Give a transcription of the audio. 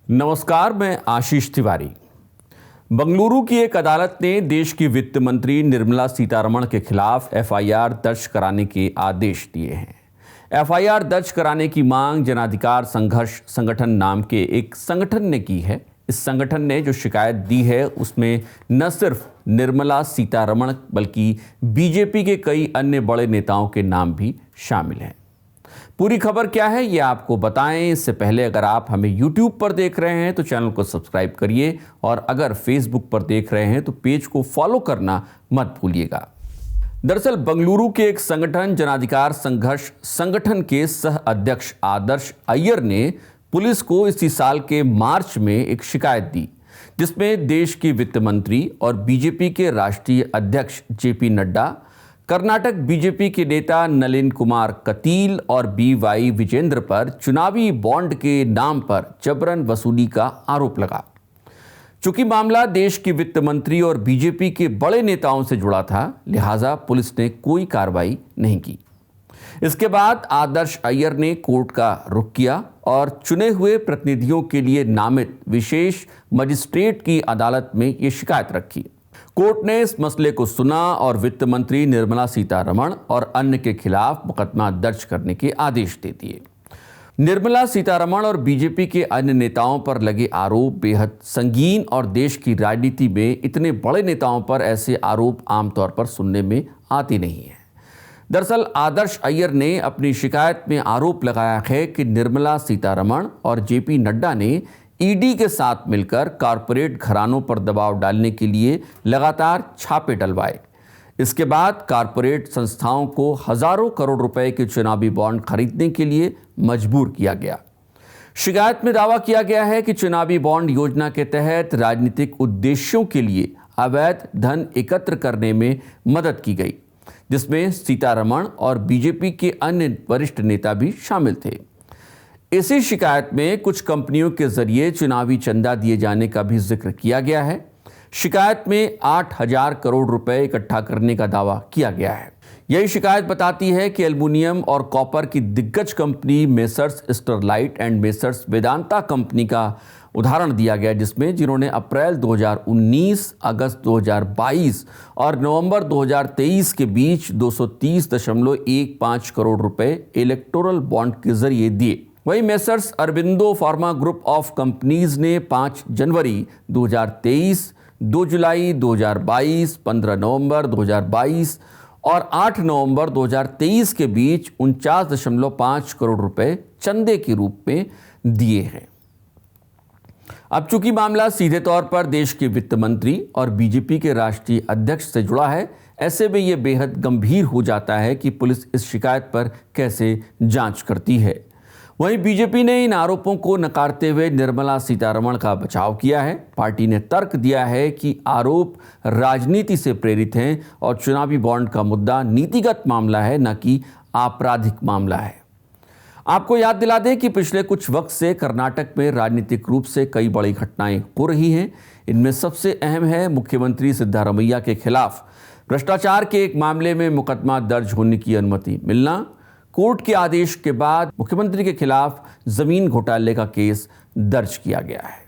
नमस्कार, मैं आशीष तिवारी। बंगलुरु की एक अदालत ने देश की वित्त मंत्री निर्मला सीतारमण के खिलाफ एफआईआर दर्ज कराने के आदेश दिए हैं। एफआईआर दर्ज कराने की मांग जन अधिकार संघर्ष संगठन नाम के एक संगठन ने की है। इस संगठन ने जो शिकायत दी है उसमें न सिर्फ निर्मला सीतारमण बल्कि बीजेपी के कई अन्य बड़े नेताओं के नाम भी शामिल हैं। पूरी खबर क्या है ये आपको बताएं इससे पहले अगर आप हमें YouTube पर देख रहे हैं तो चैनल को सब्सक्राइब करिए और अगर Facebook पर देख रहे हैं तो पेज को फॉलो करना मत भूलिएगा। दरअसल बंगलुरु के एक संगठन जन अधिकार संघर्ष संगठन के सह अध्यक्ष आदर्श अय्यर ने पुलिस को इसी साल के मार्च में एक शिकायत दी, जिसमें देश की वित्त मंत्री और बीजेपी के राष्ट्रीय अध्यक्ष जेपी नड्डा, कर्नाटक बीजेपी के नेता नलिन कुमार कतील और बीवाई विजेंद्र पर चुनावी बॉन्ड के नाम पर जबरन वसूली का आरोप लगा। चूंकि मामला देश की वित्त मंत्री और बीजेपी के बड़े नेताओं से जुड़ा था, लिहाजा पुलिस ने कोई कार्रवाई नहीं की। इसके बाद आदर्श अय्यर ने कोर्ट का रुख किया और चुने हुए प्रतिनिधियों के लिए नामित विशेष मजिस्ट्रेट की अदालत में ये शिकायत रखी। कोर्ट ने इस मसले को सुना और वित्त मंत्री निर्मला सीतारमण और अन्य के खिलाफ मुकदमा दर्ज करने के आदेश दे दिए। निर्मला सीतारमण और बीजेपी के अन्य नेताओं पर लगे आरोप बेहद संगीन और देश की राजनीति में इतने बड़े नेताओं पर ऐसे आरोप आमतौर पर सुनने में आते नहीं हैं। दरअसल आदर्श अय्यर ने अपनी शिकायत में आरोप लगाया है कि निर्मला सीतारमण और जेपी नड्डा ने ईडी के साथ मिलकर कारपोरेट घरानों पर दबाव डालने के लिए लगातार छापे डलवाए। इसके बाद कारपोरेट संस्थाओं को हजारों करोड़ रुपए के चुनावी बॉन्ड खरीदने के लिए मजबूर किया गया। शिकायत में दावा किया गया है कि चुनावी बॉन्ड योजना के तहत राजनीतिक उद्देश्यों के लिए अवैध धन एकत्र करने में मदद की गई, जिसमें सीतारमण और बीजेपी के अन्य वरिष्ठ नेता भी शामिल थे। इसी शिकायत में कुछ कंपनियों के जरिए चुनावी चंदा दिए जाने का भी जिक्र किया गया है। शिकायत में 8,000 करोड़ रुपए इकट्ठा करने का दावा किया गया है। यही शिकायत बताती है कि एल्युमिनियम और कॉपर की दिग्गज company messrs Sterlite and messrs Vedanta company का उदाहरण दिया गया, जिन्होंने अप्रैल 2019, अगस्त 2022 और नवंबर 2023 के बीच 230.15 करोड़ रुपए इलेक्टोरल बॉन्ड के जरिए दिए। वहीं messrs Aurobindo pharma group of companies ने 5 जनवरी 2023, 2 जुलाई 2022, 15 नवंबर 2022 और 8 नवंबर 2023 के बीच 49.5 करोड़ रुपए चंदे के रूप में दिए हैं। अब चूंकि मामला सीधे तौर पर देश के वित्त मंत्री और बीजेपी के राष्ट्रीय अध्यक्ष से जुड़ा है, ऐसे में यह बेहद गंभीर हो जाता है कि पुलिस इस शिकायत पर कैसे जांच करती है। वहीं बीजेपी ने इन आरोपों को नकारते हुए निर्मला सीतारमण का बचाव किया है। पार्टी ने तर्क दिया है कि आरोप राजनीति से प्रेरित हैं और चुनावी बॉन्ड का मुद्दा नीतिगत मामला है, न कि आपराधिक मामला है। आपको याद दिला दें कि पिछले कुछ वक्त से कर्नाटक में राजनीतिक रूप से कई बड़ी घटनाएं हो रही हैं। इनमें सबसे अहम है मुख्यमंत्री सिद्धारमैया के खिलाफ भ्रष्टाचार के एक मामले में मुकदमा दर्ज होने की अनुमति मिलना। कोर्ट के आदेश के बाद मुख्यमंत्री के खिलाफ जमीन घोटाले का केस दर्ज किया गया है।